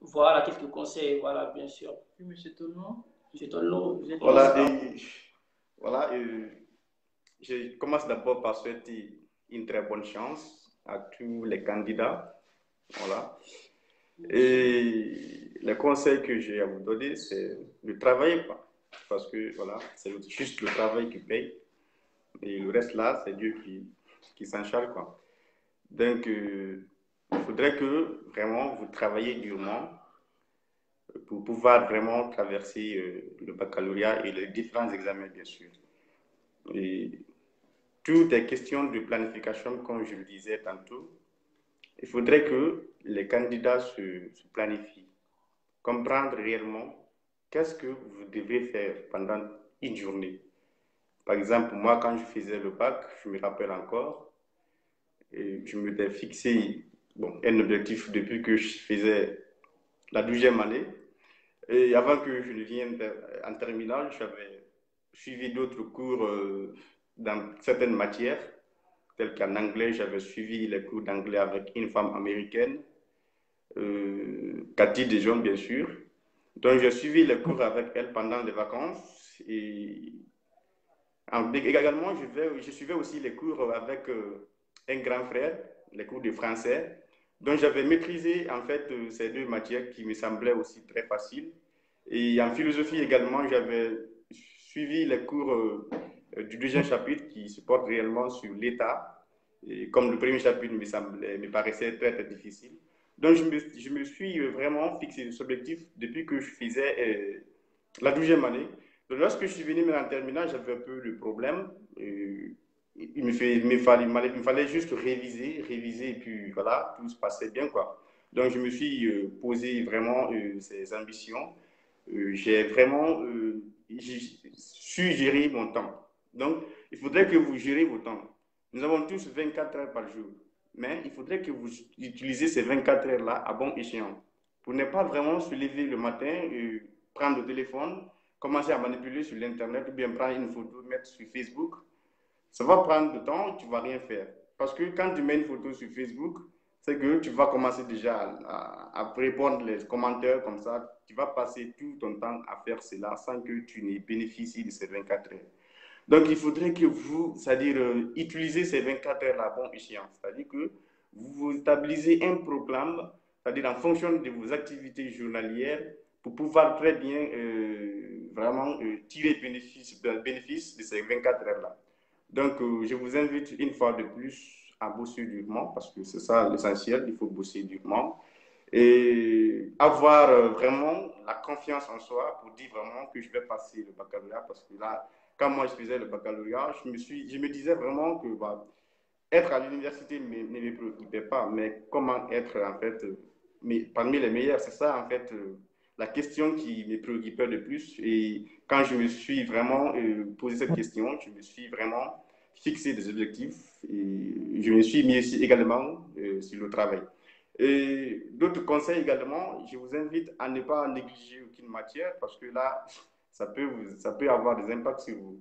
Voilà, quelques conseils, voilà, bien sûr. Monsieur Toulon. Monsieur Toulon, vous êtes Voilà, voilà, je commence d'abord par souhaiter une très bonne chance à tous les candidats. Voilà. Et le conseil que j'ai à vous donner, c'est de travailler, quoi. Parce que voilà, c'est juste le travail qui paye. Et le reste là, c'est Dieu qui s'en charge, quoi. Donc, il faudrait que vraiment vous travaillez durement pour pouvoir vraiment traverser le baccalauréat et les différents examens, bien sûr. Et tout est question de planification, comme je le disais tantôt. Il faudrait que les candidats se planifient, comprendre réellement qu'est-ce que vous devez faire pendant une journée. Par exemple, moi, quand je faisais le bac, je me rappelle encore, et je m'étais fixé un objectif depuis que je faisais la 12e année. Et avant que je ne vienne en terminale, j'avais suivi d'autres cours dans certaines matières, telles qu'en anglais, j'avais suivi les cours d'anglais avec une femme américaine, Cathy Dijon, bien sûr. Donc, j'ai suivi les cours avec elle pendant les vacances. Et également, je suivais aussi les cours avec un grand frère, les cours de français. Donc, j'avais maîtrisé en fait ces deux matières qui me semblaient aussi très faciles. Et en philosophie également, j'avais suivi les cours du deuxième chapitre qui se porte réellement sur l'État. Et comme le premier chapitre me paraissait très, très difficile. Donc, je me suis vraiment fixé cet objectif depuis que je faisais la 12e année. Donc, lorsque je suis venu en terminale, j'avais un peu de problème. Il me fallait juste réviser, et puis voilà, tout se passait bien, quoi. Donc, je me suis posé vraiment ces ambitions. J'ai vraiment su gérer mon temps. Donc, il faudrait que vous gérez vos temps. Nous avons tous 24 heures par jour, mais il faudrait que vous utilisez ces 24 heures-là à bon escient. Pour ne pas vraiment se lever le matin, prendre le téléphone, commencer à manipuler sur l'Internet, ou bien prendre une photo, mettre sur Facebook. Ça va prendre du temps, tu ne vas rien faire. Parce que quand tu mets une photo sur Facebook, c'est que tu vas commencer déjà à répondre les commentaires comme ça. Tu vas passer tout ton temps à faire cela sans que tu n'aies bénéficié de ces 24 heures. Donc, il faudrait que vous, c'est-à-dire, utilisez ces 24 heures à bon escient. C'est-à-dire que vous établissez un programme, c'est-à-dire en fonction de vos activités journalières, pour pouvoir très bien vraiment tirer bénéfice de ces 24 heures-là. Donc, je vous invite une fois de plus à bosser durement, parce que c'est ça l'essentiel, il faut bosser durement, et avoir vraiment la confiance en soi pour dire vraiment que je vais passer le baccalauréat, parce que là, quand moi je faisais le baccalauréat, je me disais vraiment que être à l'université ne me préoccupait pas, mais comment être en fait parmi les meilleurs, c'est ça en fait la question qui me préoccupait le plus. Et quand je me suis vraiment posé cette question, je me suis vraiment fixé des objectifs et je me suis mis aussi également sur le travail. Et d'autres conseils également, je vous invite à ne pas négliger aucune matière parce que là, ça peut avoir des impacts sur vous.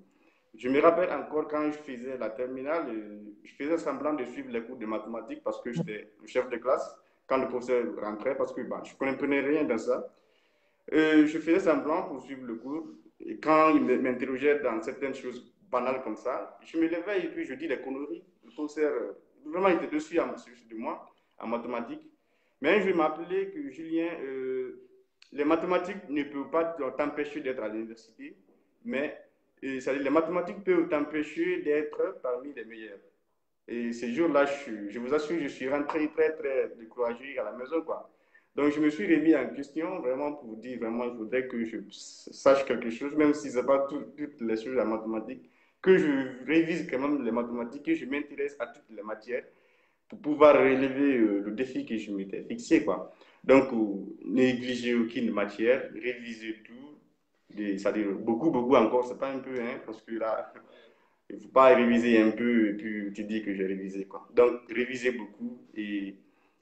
Je me rappelle encore quand je faisais la terminale, je faisais semblant de suivre les cours de mathématiques parce que j'étais le chef de classe quand le professeur rentrait parce que je ne comprenais rien dans ça. Je faisais semblant pour suivre le cours et quand il m'interrogeait dans certaines choses banales comme ça, je me levais et puis je dis des conneries. Le professeur, vraiment, il était dessus de moi en mathématiques. Mais un jour, il m'a appelé que Julien, les mathématiques ne peuvent pas t'empêcher d'être à l'université, mais les mathématiques peuvent t'empêcher d'être parmi les meilleurs. Et ces jours-là, je vous assure, je suis rentré très, très découragé à la maison, quoi. Donc, je me suis remis en question vraiment pour dire vraiment, il faudrait que je sache quelque chose, même si ce n'est pas toutes les choses en mathématiques, que je révise quand même les mathématiques, que je m'intéresse à toutes les matières pour pouvoir relever le défi que je m'étais fixé, quoi. Donc, négliger aucune matière, réviser tout, c'est-à-dire beaucoup, beaucoup encore, c'est pas un peu, hein, parce que là, il ne faut pas réviser un peu et puis tu dis que j'ai révisé, quoi. Donc, réviser beaucoup et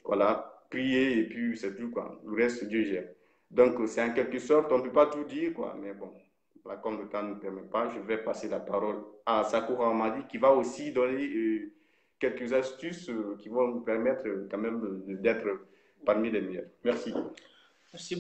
voilà, prier et puis c'est tout, quoi. Le reste, Dieu gère. Donc, c'est en quelque sorte, on ne peut pas tout dire, quoi, mais bon, là, comme le temps ne permet pas, je vais passer la parole à Sakura Amadi qui va aussi donner quelques astuces qui vont nous permettre quand même d'être parmi les meilleurs. Merci. Merci